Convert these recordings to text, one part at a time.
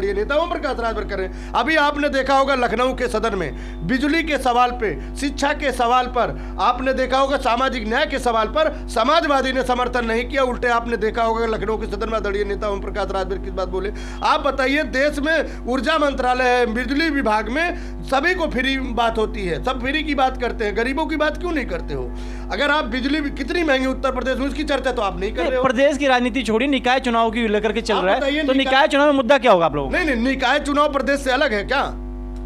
दलीय नेता ओम प्रकाश राजभर कर रहे हैं। अभी आपने देखा होगा लखनऊ के सदन में बिजली के सवाल पे, शिक्षा के सवाल पर, आपने देखा होगा सामाजिक न्याय के सवाल पर समाजवादी ने समर्थन नहीं किया, उल्टे आपने देखा होगा लखनऊ के सदन में दलीय नेता ओम प्रकाश राजभर किस बात बोले। आप बताइए, देश में ऊर्जा मंत्रालय है, बिजली विभाग में सभी को फ्री बात होती है, सब फ्री की बात करते हैं, गरीबों की बात क्यों नहीं करते हो? अगर आप बिजली कितनी महंगी उत्तर प्रदेश में, उसकी चर्चा तो आप नहीं कर रहे हो। प्रदेश की राजनीति छोड़ी, निकाय चुनाव की लेकर के चल रहा है, तो निकाय चुनाव में मुद्दा क्या होगा आप लोगों? नहीं, निकाय चुनाव प्रदेश से अलग है क्या?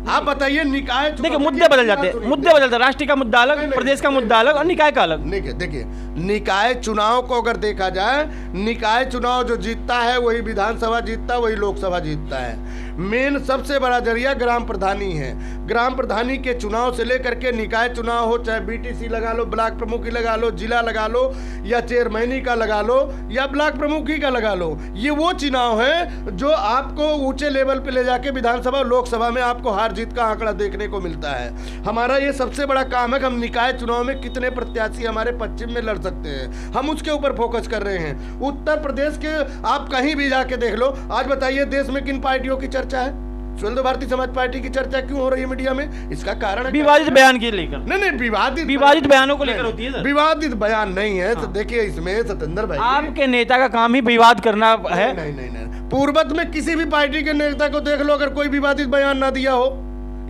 आप बताइए, निकाय देखिए मुद्दे बदल जाते हैं, मुद्दे बदलते हैं, राष्ट्रीय का मुद्दा अलग, प्रदेश का मुद्दा अलग और निकाय का अलग। देखिए निकाय चुनाव को अगर देखा जाए, निकाय चुनाव जो जीतता है वही विधानसभा जीतता है, वही लोकसभा जीतता है। मेन सबसे बड़ा जरिया ग्राम प्रधानी है। ग्राम प्रधानी के चुनाव से लेकर के निकाय चुनाव हो, चाहे बीटीसी लगा लो, ब्लॉक प्रमुखी लगा लो, जिला लगा लो, या चेयरमैनी का लगा लो, या ब्लॉक प्रमुखी का लगा लो, ये वो चुनाव है जो आपको ऊंचे लेवल पे ले जाके विधानसभा लोकसभा में आपको हार जीत का आंकड़ा देखने को मिलता है। हमारा ये सबसे बड़ा काम है कि हम निकाय चुनाव में कितने प्रत्याशी हमारे पश्चिम में लड़ सकते हैं, हम उसके ऊपर फोकस कर रहे हैं। उत्तर प्रदेश के आप कहीं भी जाके देख लो, आज बताइए देश में किन पार्टियों की चर्चा है? सुहेलदेव भारतीय समाज पार्टी की चर्चा क्यों हो रही है मीडिया में? इसका कारण विवादित बयान के लेकर। नहीं, विवादित बयानों को लेकर होती है सर। विवादित बयान नहीं है। तो देखिए इसमें सतेंद्र भाई, आपके नेता का काम ही विवाद करना है। नहीं, पूर्वत्व में किसी भी पार्टी के नेता को देख लो, अगर कोई विवादित बयान ना दिया हो,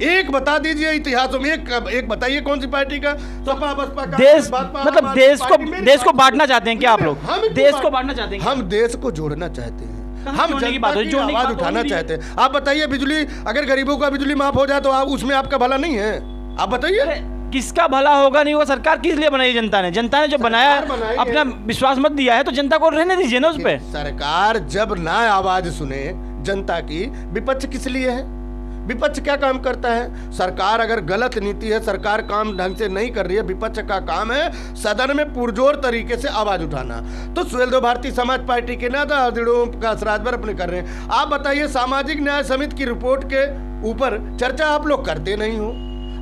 एक बता दीजिए इतिहासों में, एक बताइए कौन सी पार्टी का। सपा बसपा का देश, मतलब देश को बांटना चाहते हैं क्या आप लोग? देश को बांटना चाहते हैं? हम देश को जोड़ना चाहते हैं, हम जनता की आवाज उठाना चाहते हैं। आप बताइए, बिजली अगर गरीबों का बिजली माफ हो जाए तो आप उसमें आपका भला नहीं है? आप बताइए किसका भला होगा? नहीं होगा। सरकार किस लिए बनाई? जनता ने जो बनाया अपना विश्वास मत दिया है तो जनता को रहने दीजिए ना उस पे। सरकार जब ना आवाज सुने जनता की, विपक्ष किस लिए है? विपक्ष क्या काम करता है? सरकार अगर गलत नीति है, सरकार काम ढंग से नहीं कर रही है, विपक्ष का काम है सदन में पुरजोर तरीके से आवाज उठाना। तो सुहेलदेव भारतीय समाज पार्टी के नेता ओम प्रकाश राजभर अपने कर रहे हैं। आप बताइए, सामाजिक न्याय समिति की रिपोर्ट के ऊपर चर्चा आप लोग करते नहीं हो।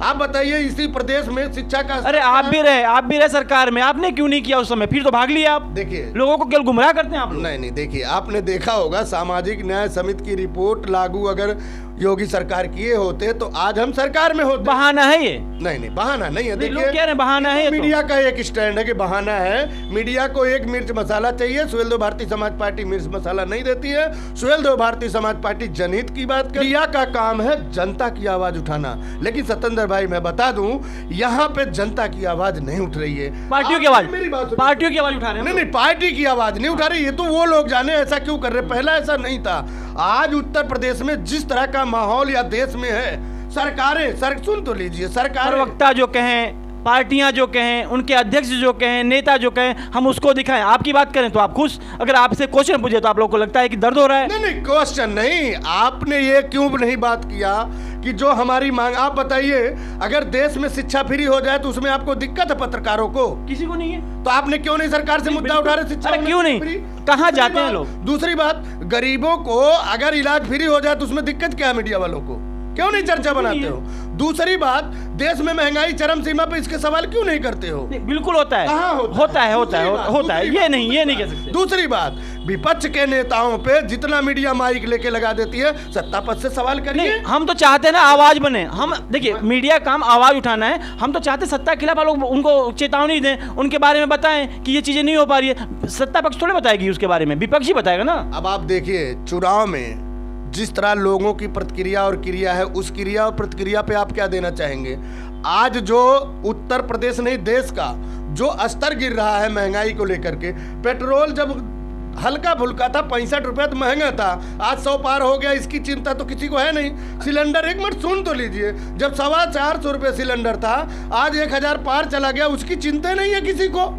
आप बताइए, इसी प्रदेश में शिक्षा का, अरे आप भी रहे सरकार में, आपने क्यों नहीं किया उस समय? फिर तो भाग लिया आप। देखिए लोगों को केवल गुमराह करते हैं आप लोग। नहीं, देखिए आपने देखा होगा, सामाजिक न्याय समिति की रिपोर्ट लागू अगर योगी सरकार किए होते तो आज हम सरकार में होते। बहाना है ये? नहीं, बहाना नहीं है। देखिए लोग कह रहे हैं बहाना है। मीडिया का एक स्टैंड है कि बहाना है। मीडिया को एक मिर्च मसाला चाहिए। सुहेलदेव भारतीय समाज पार्टी मिर्च मसाला नहीं देती है। सुहेलदेव भारतीय समाज पार्टी जनहित की बात कर, मीडिया का काम है जनता की आवाज उठाना। लेकिन सतेंद्र भाई, मैं बता दूं, यहाँ पे जनता की आवाज नहीं उठ रही है, पार्टियों की आवाज, पार्टियों की आवाज उठा रहे हैं। नहीं, पार्टी की आवाज नहीं उठा रही है। तो वो लोग जाने ऐसा क्यों कर रहे, पहला ऐसा नहीं था। आज उत्तर प्रदेश में जिस तरह का माहौल या देश में है, सरकारें सुन तो लीजिए, सरकार वक्ता जो कहें, पार्टियां जो कहें, उनके अध्यक्ष जो कहें, नेता जो कहें, हम उसको दिखाएं। आपकी बात करें तो आप खुश, अगर आपसे क्वेश्चन पूछे तो आप लोगों को लगता है कि दर्द हो रहा है। नहीं, क्वेश्चन नहीं। आपने ये क्यों नहीं बात किया कि जो हमारी मांग, आप बताइए, अगर देश में शिक्षा फ्री हो जाए तो उसमें आपको दिक्कत है? पत्रकारों को किसी को नहीं है, तो आपने क्यों नहीं सरकार से मुद्दा उठा रहे? शिक्षा क्यों नहीं? कहाँ जाते हैं लोग? दूसरी बात, गरीबों को अगर इलाज फ्री हो जाए तो उसमें दिक्कत क्या है? मीडिया वालों को क्यों नहीं चर्चा बनाते हो? दूसरी बात, देश में महंगाई चरम सीमा पे, इसके सवाल क्यों नहीं करते हो? बिल्कुल होता है, होता है, ये नहीं कह सकते। दूसरी बात, विपक्ष के नेताओं पे जितना मीडिया माइक लेके लगा देती है, सत्ता पद से सवाल करिए। हम तो चाहते हैं ना आवाज बने। हम देखिए, मीडिया काम आवाज उठाना है। हम तो चाहते सत्ता के खिलाफ लोग उनको चेतावनी दें, उनके बारे में बताएं कि ये चीजें नहीं हो पा रही है। सत्ता पक्ष थोड़े बताएगी उसके बारे में, विपक्ष ही बताएगा ना। अब आप देखिए, चुनाव में जिस तरह लोगों की प्रतिक्रिया और क्रिया है, उस क्रिया और प्रतिक्रिया पे आप क्या देना चाहेंगे? आज जो उत्तर प्रदेश नहीं, देश का जो स्तर गिर रहा है महंगाई को लेकर के, पेट्रोल जब हल्का फुल्का था 65 रुपए तो महंगा था, आज 100 पार हो गया, इसकी चिंता तो किसी को है नहीं। सिलेंडर, एक मिनट सुन तो लीजिए, जब 450 रुपये सिलेंडर था, आज 1000 पार चला गया, उसकी चिंता नहीं है किसी को।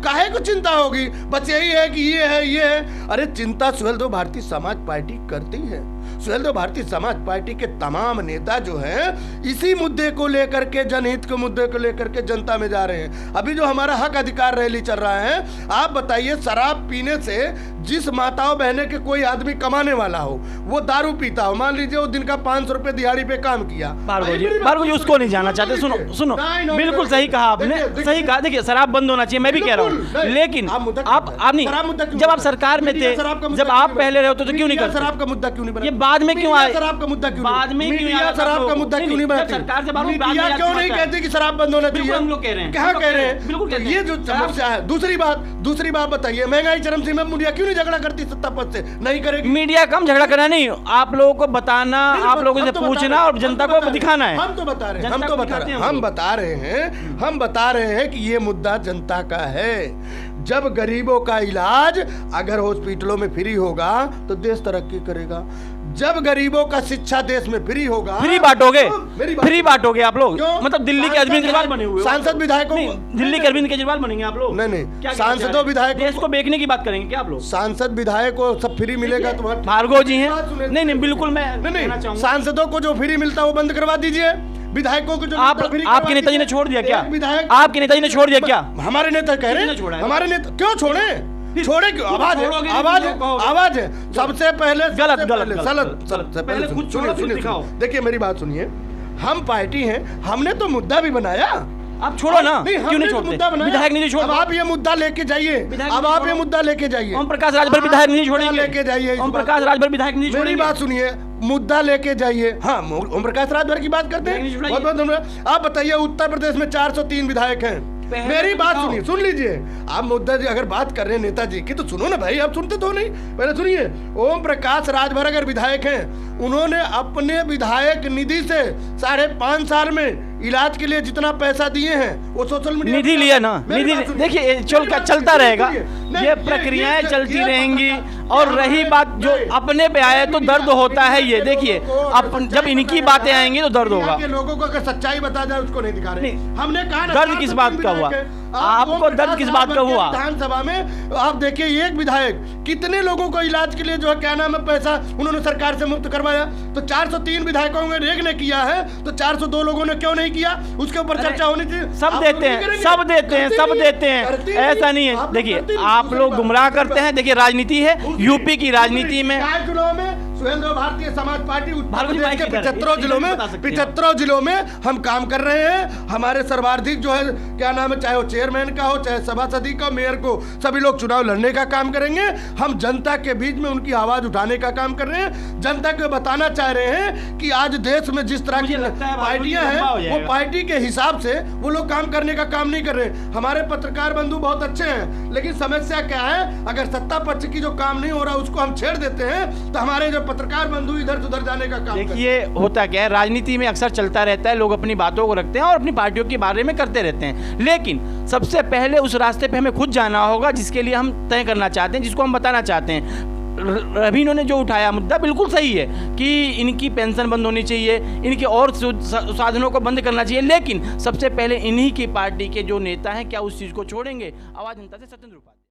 काहे को चिंता होगी? बस यही है कि ये है। अरे चिंता सुहेलदेव भारतीय समाज पार्टी करती है। सुहेलदेव भारतीय समाज पार्टी के तमाम नेता जो हैं, इसी मुद्दे को लेकर के, जनहित के मुद्दे को लेकर के जनता में जा रहे हैं। अभी जो हमारा हक अधिकार रैली चल रहा है, आप बताइए, शराब पीने से जिस माताओं बहने के कोई आदमी कमाने वाला हो, वो दारू पीता हो, मान लीजिए वो दिन का 500 रुपए दिहाड़ी पे काम किया, भार्गव जी उसको नहीं जाना चाहते। सुनो सुनो, बिल्कुल सही कहा आपने, सही कहा। देखिए शराब बंद होना चाहिए, मैं भी कह रहा हूँ, लेकिन आप नहीं, जब आप सरकार में थे, जब आप पहले रहे होते तो क्यों नहीं करते? शराब का मुद्दा क्यों नहीं बना? ये बाद में क्यों आया? शराब का मुद्दा क्यों बाद में क्यों आया? शराब का मुद्दा क्यों नहीं बनाती? सरकार से बात मीडिया क्यों नहीं कहती कि शराब बंद होना चाहिए? हम लोग कह रहे हैं, क्या कह रहे हैं? बिल्कुल कहते हैं। ये जो समस्या है। दूसरी बात बताइए, महंगाई चरम सीमा में मीडिया क्यों नहीं झगड़ा करती सत्ता पक्ष से? नहीं करेगी। मीडिया कम झगड़ा करना नहीं, आप लोगों को बताना, आप लोगों से पूछना और जनता को दिखाना है। हम तो बता रहे हैं, हम बता रहे हैं कि ये मुद्दा जनता का है। जब गरीबों का इलाज अगर हॉस्पिटलों में फ्री होगा तो देश तरक्की करेगा। जब गरीबों का शिक्षा देश में फ्री होगा, फ्री बांटोगे, फ्री बांटोगे आप लोग। मतलब दिल्ली के अरविंद केजरीवाल बने हुए सांसद विधायकों, दिल्ली के अरविंद केजरीवाल बनेंगे आप लोग? नहीं, सांसदों विधायक देश को बेचने की बात करेंगे क्या आप लोग? सांसद विधायक को सब फ्री मिलेगा तो भार्गव जी हैं? नहीं, बिल्कुल मैं सांसदों को जो फ्री मिलता है वो बंद करवा दीजिए। विधायकों को जो आपके नेताजी ने छोड़ दिया क्या? आपके नेताजी ने छोड़ दिया क्या? हमारे नेता कह रहे हैं, हमारे नेता क्यों छोड़े? क्यों? आवाज है। सबसे पहले सुनिए, देखिए मेरी बात सुनिए, हम पार्टी हैं, हमने तो मुद्दा भी बनाया। आप छोड़ो ना, क्यों नहीं छोड़ते? विधायक निधि छोड़ो। अब आप ये मुद्दा लेके जाइए, ओम प्रकाश राजभर विधायक निधि छोड़ेंगे, लेके जाइए। ओम प्रकाश राजभर विधायक निधि छोड़ेंगे। मेरी बात सुनिए, मुद्दा लेके जाइए। हाँ, ओम प्रकाश राजभर की बात करते हैं। आप बताइए, उत्तर प्रदेश में 403 विधायक हैं। मेरी बात सुनिए, सुन लीजिए। आप मुद्दा जी अगर बात कर रहे हैं नेताजी की तो सुनो ना भाई, आप सुनते तो नहीं, पहले सुनिए। ओम प्रकाश राजभर अगर विधायक हैं, उन्होंने अपने विधायक निधि से 5.5 साल में इलाज के लिए जितना पैसा दिए हैं वो सोशल मीडिया निधि लिया ना, निधि देखिए चलता रहेगा, ये प्रक्रियाएं चलती रहेंगी। और रही बात जो अपने पे आए तो दर्द होता है, ये देखिए जब इनकी बातें आएंगी तो दर्द होगा। लोगों को अगर सच्चाई बता जाए उसको नहीं दिखा रहे। हमने कहा दर्द किस बात का हुआ? आपको दर्द किस बात का हुआ? विधानसभा में आप देखिए, एक विधायक कितने लोगों को इलाज के लिए जो है क्या नाम है पैसा उन्होंने सरकार से मुफ्त करवाया। तो 403 विधायकों में एक ने किया है तो 402 लोगों ने क्यों नहीं किया? उसके ऊपर चर्चा होनी चाहिए। सब देते हैं, ऐसा नहीं है। देखिए आप लोग गुमराह करते हैं। देखिए राजनीति है, यूपी की राजनीति में चुनाव में सुहेलदेव भारतीय समाज पार्टी उत्तर प्रदेश के 75 जिलों में हम काम कर रहे हैं। हमारे सर्वाधिक जो है क्या नाम है, चाहे वो चेयरमैन का हो, चाहे सभासदी का, मेयर को, सभी लोग चुनाव लड़ने का काम करेंगे। हम जनता के बीच में उनकी आवाज उठाने का काम कर रहे हैं। जनता को बताना चाह रहे हैं कि आज देश में जिस तरह की पार्टियां हैं वो पार्टी के हिसाब से वो लोग काम करने का काम नहीं कर रहे। हमारे पत्रकार बंधु बहुत अच्छे हैं, लेकिन समस्या क्या है, अगर सत्ता पक्ष की जो काम नहीं हो रहा उसको हम छेड़ देते हैं तो हमारे जो पत्रकार बंधु इधर से उधर जाने का काम। देखिए होता क्या है, राजनीति में अक्सर चलता रहता है, लोग अपनी बातों को रखते हैं और अपनी पार्टियों के बारे में करते रहते हैं, लेकिन सबसे पहले उस रास्ते पे हमें खुद जाना होगा जिसके लिए हम तय करना चाहते हैं, जिसको हम बताना चाहते हैं। रवि ने जो उठाया मुद्दा बिल्कुल सही है कि इनकी पेंशन बंद होनी चाहिए, इनके और साधनों को बंद करना चाहिए, लेकिन सबसे पहले इन्हीं की पार्टी के जो नेता हैं क्या उस चीज़ को छोड़ेंगे? आवाज़ जनता से, सत्येंद्र उपाध्याय।